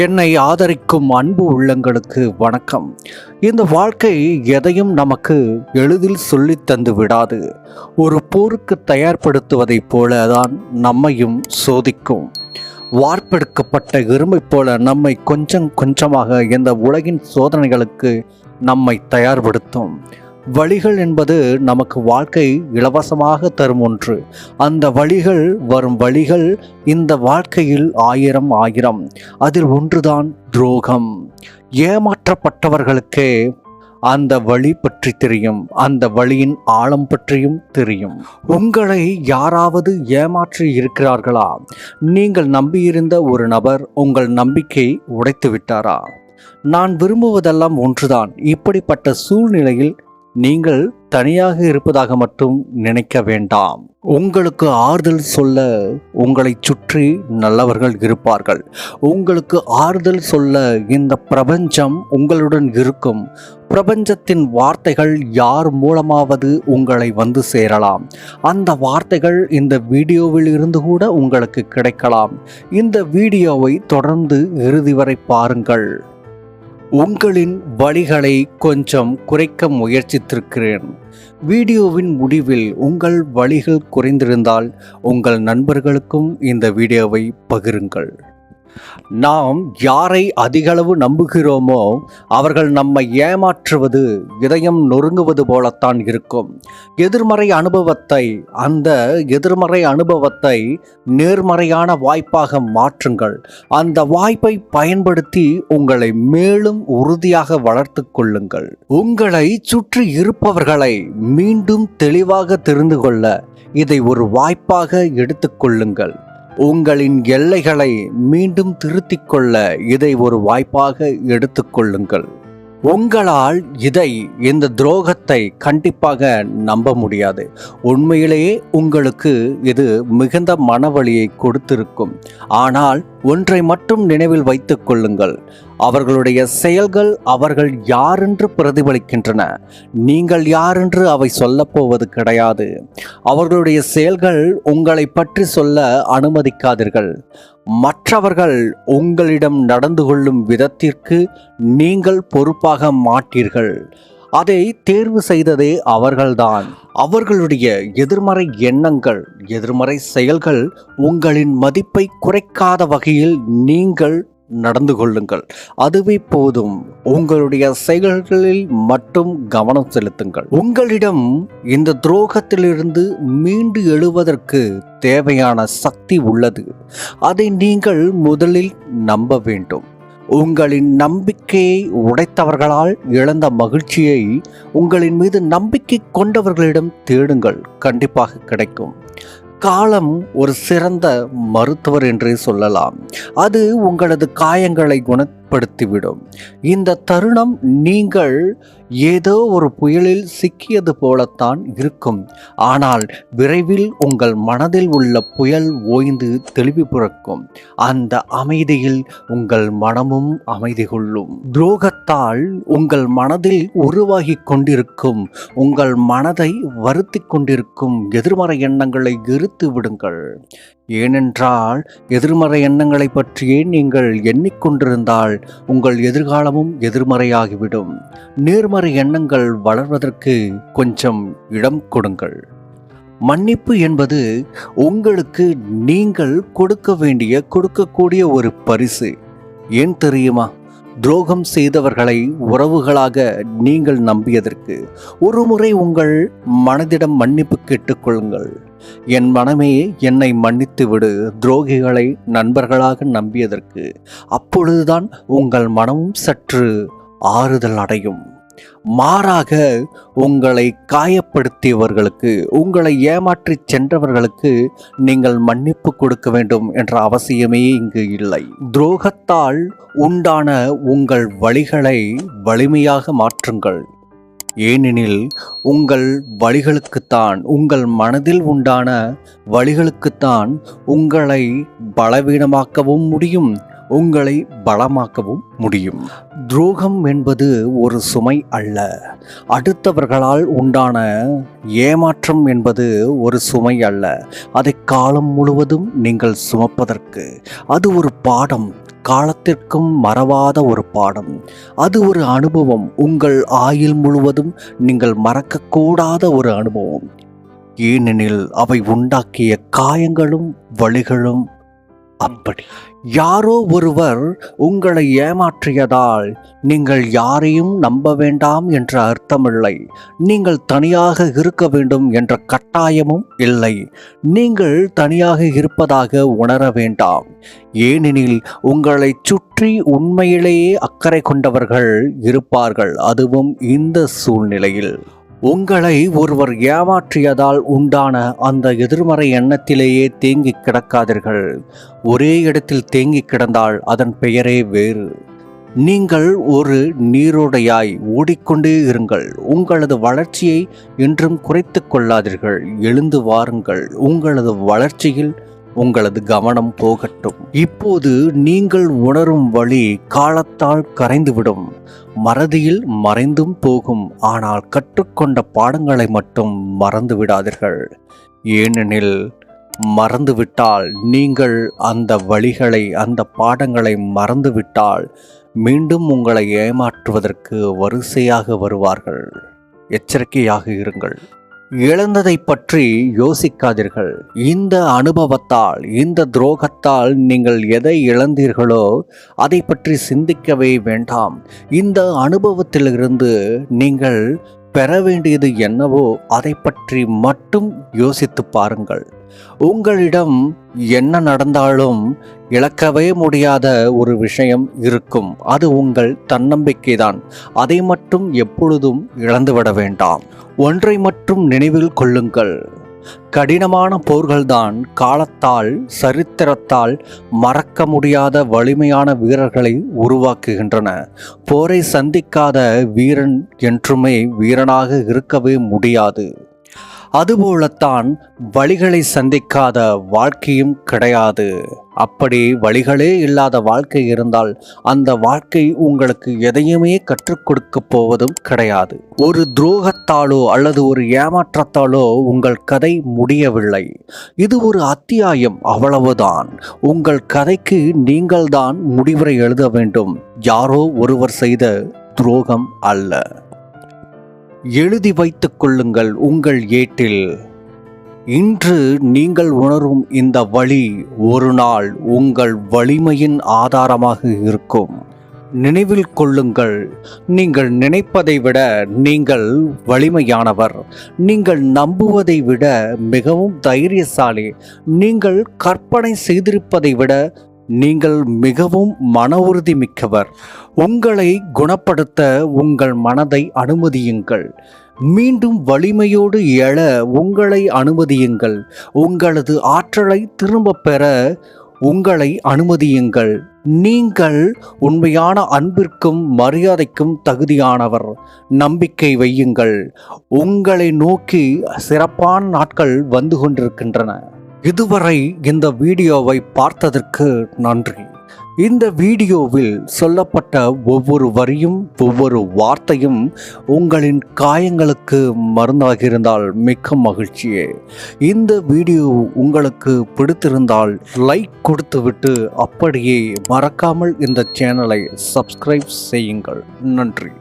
என்னை ஆதரிக்கும் அன்பு உள்ளங்களுக்கு வணக்கம். இந்த வாழ்க்கை எதையும் நமக்கு எளிதில் சொல்லித் தந்து விடாது. ஒரு போருக்கு தயார்படுத்துவதைப் போல தான் நம்மையும் சோதிக்கும். வார்ப்பெடுக்கப்பட்ட எறும்பைப் போல நம்மை கொஞ்சம் கொஞ்சமாக இந்த உலகின் சோதனைகளுக்கு நம்மை தயார்படுத்தும். வழிகள் என்பது நமக்கு வாழ்க்கை இலவசமாக தரும் ஒன்று. அந்த வரும் வழிகள் இந்த வாழ்க்கையில் ஆயிரம். அதில் ஒன்றுதான் துரோகம். ஏமாற்றப்பட்டவர்களுக்கே அந்த வழி பற்றி தெரியும், அந்த வழியின் ஆழம் பற்றியும் தெரியும். உங்களை யாராவது ஏமாற்றி இருக்கிறார்களா? நீங்கள் நம்பியிருந்த ஒரு நபர் உங்கள் நம்பிக்கை உடைத்து விட்டாரா? நான் விரும்புவதெல்லாம் ஒன்றுதான். இப்படிப்பட்ட சூழ்நிலையில் நீங்கள் தனியாக இருப்பதாக மட்டும் நினைக்க வேண்டாம். உங்களுக்கு ஆறுதல் சொல்ல உங்களை சுற்றி நல்லவர்கள் இருப்பார்கள். உங்களுக்கு ஆறுதல் சொல்ல இந்த பிரபஞ்சம் உங்களுடன் இருக்கும். பிரபஞ்சத்தின் வார்த்தைகள் யார் மூலமாவது உங்களை வந்து சேரலாம். அந்த வார்த்தைகள் இந்த வீடியோவில் இருந்து கூட உங்களுக்கு கிடைக்கலாம். இந்த வீடியோவை தொடர்ந்து இறுதி வரை பாருங்கள். உங்களின் வலிகளை கொஞ்சம் குறைக்க முயற்சித்திருக்கிறேன். வீடியோவின் முடிவில் உங்கள் வலிகள் குறைந்திருந்தால் உங்கள் நண்பர்களுக்கும் இந்த வீடியோவை பகிருங்கள். நாம் யாரை அதிகளவு நம்புகிறோமோ அவர்கள் நம்மை ஏமாற்றுவது இதயம் நொறுங்குவது போலத்தான் இருக்கும். அந்த எதிர்மறை அனுபவத்தை நேர்மறையான வாய்ப்பாக மாற்றுங்கள். அந்த வாய்ப்பை பயன்படுத்தி உங்களை மேலும் உறுதியாக வளர்த்து கொள்ளுங்கள். உங்களை சுற்றி இருப்பவர்களை மீண்டும் தெளிவாக தெரிந்து கொள்ள இதை ஒரு வாய்ப்பாக எடுத்துக்கொள்ளுங்கள். உங்களின் எல்லைகளை மீண்டும் திருத்திக் கொள்ள இதை ஒரு வாய்ப்பாக எடுத்துக்கொள்ளுங்கள். உங்களால் இந்த துரோகத்தை கண்டிப்பாக நம்ப முடியாது. உண்மையிலேயே உங்களுக்கு இது மிகுந்த மனவலியை கொடுத்திருக்கும். ஆனால் ஒன்றை மட்டும் நினைவில் வைத்துக் கொள்ளுங்கள். அவர்களுடைய செயல்கள் அவர்கள் யாரென்று பிரதிபலிக்கின்றன. நீங்கள் யாரென்று அவை சொல்லப்போவது கிடையாது. அவர்களுடைய செயல்கள் உங்களை பற்றி சொல்ல அனுமதிக்காதீர்கள். மற்றவர்கள் உங்களிடம் நடந்து கொள்ளும் விதத்திற்கு நீங்கள் பொறுப்பாக மாட்டீர்கள். அதை தேர்வு செய்ததே அவர்கள்தான். அவர்களுடைய எதிர்மறை எண்ணங்கள், எதிர்மறை செயல்கள் உங்களின் மதிப்பை குறைக்காத வகையில் நீங்கள் நடந்து கொள்ளுங்கள். அதுவே போதும். உங்களுடைய செயல்களில் மட்டும் கவனம் செலுத்துங்கள். உங்களிடம் இந்த துரோகத்திலிருந்து மீண்டு எழுவதற்கு தேவையான சக்தி உள்ளது. அதை நீங்கள் முதலில் நம்ப வேண்டும். உங்களின் நம்பிக்கையை உடைத்தவர்களால் இழந்த மகிழ்ச்சியை உங்களின் மீது நம்பிக்கை கொண்டவர்களிடம் தேடுங்கள். கண்டிப்பாக கிடைக்கும். காலம் ஒரு சிறந்த மருத்துவர் என்றே சொல்லலாம். அது உங்களது காயங்களை குணப்படுத்திவிடும். இந்த தருணம் நீங்கள் ஏதோ ஒரு புயலில் சிக்கியது போலத்தான் இருக்கும். ஆனால் விரைவில் உங்கள் மனதில் உள்ள புயல் ஓய்ந்து தெளிவு பிறக்கும். அந்த அமைதியில் உங்கள் மனமும் அமைதி கொள்ளும். துரோகத்தால் உங்கள் மனதில் உருவாகி கொண்டிருக்கும், உங்கள் மனதை வருத்தி கொண்டிருக்கும் எதிர்மறை எண்ணங்களை எரித்து விடுங்கள். ஏனென்றால் எதிர்மறை எண்ணங்களை பற்றியே நீங்கள் எண்ணிக்கொண்டிருந்தால் உங்கள் எதிர்காலமும் எதிர்மறையாகிவிடும். நேர்மறை எண்ணங்கள் வளர்வதற்கு கொஞ்சம் இடம் கொடுங்கள். மன்னிப்பு என்பது உங்களுக்கு நீங்கள் கொடுக்கக்கூடிய ஒரு பரிசு. ஏன் தெரியுமா? துரோகம் செய்தவர்களை உறவுகளாக நீங்கள் நம்பியதற்கு ஒருமுறை உங்கள் மனதிடம் மன்னிப்பு கேட்டுக்கொள்ளுங்கள். என் மனமே, என்னை மன்னித்து விடு. துரோகிகளை நண்பர்களாக நம்பியதற்கு. அப்பொழுதுதான் உங்கள் மனமும் சற்று ஆறுதல் அடையும். மாறாக உங்களை காயப்படுத்தியவர்களுக்கு, உங்களை ஏமாற்றி சென்றவர்களுக்கு நீங்கள் மன்னிப்பு கொடுக்க வேண்டும் என்ற அவசியமே இங்கு இல்லை. துரோகத்தால் உண்டான உங்கள் வலிகளை வலிமையாக மாற்றுங்கள். ஏனெனில் உங்கள் வலிகளுக்குத்தான், உங்கள் மனதில் உண்டான வலிகளுக்குத்தான் உங்களை பலவீனமாக்கவும் முடியும், உங்களை பலமாக்கவும் முடியும். துரோகம் என்பது ஒரு சுமை அல்ல. அடுத்தவர்களால் உண்டான ஏமாற்றம் என்பது ஒரு சுமை அல்ல. அதை காலம் முழுவதும் நீங்கள் சுமப்பதற்கு அது ஒரு பாடம். காலத்திற்கும் மறவாத ஒரு பாடம். அது ஒரு அனுபவம், உங்கள் ஆயுள் முழுவதும் நீங்கள் மறக்கக்கூடாத ஒரு அனுபவம். ஏனெனில் அவை உண்டாக்கிய காயங்களும் வலிகளும் அப்படி. யாரோ ஒருவர் உங்களை ஏமாற்றியதால் நீங்கள் யாரையும் நம்ப வேண்டாம் என்ற அர்த்தமில்லை. நீங்கள் தனியாக இருக்க வேண்டும் என்ற கட்டாயமும் இல்லை. நீங்கள் தனியாக இருப்பதாக உணர வேண்டாம். ஏனெனில் உங்களை சுற்றி உண்மையிலேயே அக்கறை கொண்டவர்கள் இருப்பார்கள். அதுவும் இந்த சூழ்நிலையில் உங்களை ஒருவர் ஏமாற்றியதால் உண்டான அந்த எதிர்மறை எண்ணத்திலேயே தேங்கி கிடக்காதீர்கள். ஒரே இடத்தில் தேங்கி கிடந்தால் அதன் பெயரே வேறு. நீங்கள் ஒரு நீரோடையாய் ஓடிக்கொண்டே இருங்கள். உங்களது வளர்ச்சியை என்றும் குறைத்து கொள்ளாதீர்கள். எழுந்து வாருங்கள். உங்களது வளர்ச்சியில் உங்களது கவனம் போகட்டும். இப்போது நீங்கள் உணரும் வழி காலத்தால் கரைந்துவிடும், மறதியில் மறைந்தும் போகும். ஆனால் கற்றுக்கொண்ட பாடங்களை மட்டும் மறந்து விடாதீர்கள். ஏனெனில் மறந்துவிட்டால், நீங்கள் அந்த வழிகளை, அந்த பாடங்களை மறந்துவிட்டால் மீண்டும் உங்களை ஏமாற்றுவதற்கு வரிசையாக வருவார்கள். எச்சரிக்கையாக இருங்கள். இழந்ததை பற்றி யோசிக்காதீர்கள். இந்த அனுபவத்தால், இந்த துரோகத்தால் நீங்கள் எதை இழந்தீர்களோ அதை பற்றி சிந்திக்கவே வேண்டாம். இந்த அனுபவத்திலிருந்து நீங்கள் பெற வேண்டியது என்னவோ அதை பற்றி மட்டும் யோசித்து பாருங்கள். உங்களிடம் என்ன நடந்தாலும் இழக்கவே முடியாத ஒரு விஷயம் இருக்கும். அது உங்கள் தன்னம்பிக்கைதான். அதை மட்டும் எப்பொழுதும் இழந்துவிட வேண்டாம். ஒன்றை மட்டும் நினைவில் கொள்ளுங்கள். கடினமான போர்கள்தான் காலத்தால், சரித்திரத்தால் மறக்க முடியாத வலிமையான வீரர்களை உருவாக்குகின்றன. போரை சந்திக்காத வீரன் என்றுமே வீரனாக இருக்கவே முடியாது. அதுபோலத்தான் வழிகளை சந்திக்காத வாழ்க்கையும் கிடையாது. அப்படி வழிகளே இல்லாத வாழ்க்கை இருந்தால் அந்த வாழ்க்கை உங்களுக்கு எதையுமே கற்றுக் கொடுக்க போவதும் கிடையாது. ஒரு துரோகத்தாலோ அல்லது ஒரு ஏமாற்றத்தாலோ உங்கள் கதை முடியவில்லை. இது ஒரு அத்தியாயம், அவ்வளவுதான். உங்கள் கதைக்கு நீங்கள்தான் முடிவுரை எழுத வேண்டும், யாரோ ஒருவர் செய்த துரோகம் அல்ல. எழுதி வைத்துக் கொள்ளுங்கள் உங்கள் ஏட்டில். இன்று நீங்கள் உணரும் இந்த வழி ஒரு நாள் உங்கள் வலிமையின் ஆதாரமாக இருக்கும். நினைவில் கொள்ளுங்கள், நீங்கள் நினைப்பதை விட நீங்கள் வலிமையானவர். நீங்கள் நம்புவதை விட மிகவும் தைரியசாலி. நீங்கள் கற்பனை செய்திருப்பதை விட நீங்கள் மிகவும் மன உறுதி மிக்கவர். உங்களை குணப்படுத்த உங்கள் மனதை அனுமதியுங்கள். மீண்டும் வலிமையோடு எழ உங்களை அனுமதியுங்கள். உங்களது ஆற்றலை திரும்ப பெற உங்களை அனுமதியுங்கள். நீங்கள் உண்மையான அன்பிற்கும் மரியாதைக்கும் தகுதியானவர். நம்பிக்கை வையுங்கள். உங்களை நோக்கி சிறப்பான நாட்கள் வந்து கொண்டிருக்கின்றன. இதுவரை இந்த வீடியோவை பார்த்ததற்கு நன்றி. இந்த வீடியோவில் சொல்லப்பட்ட ஒவ்வொரு வரியும் ஒவ்வொரு வார்த்தையும் உங்களின் காயங்களுக்கு மருந்தாக இருந்தால் மிக்க மகிழ்ச்சியே. இந்த வீடியோ உங்களுக்கு பிடித்திருந்தால் லைக் கொடுத்துவிட்டு அப்படியே மறக்காமல் இந்த சேனலை சப்ஸ்கிரைப் செய்யுங்கள். நன்றி.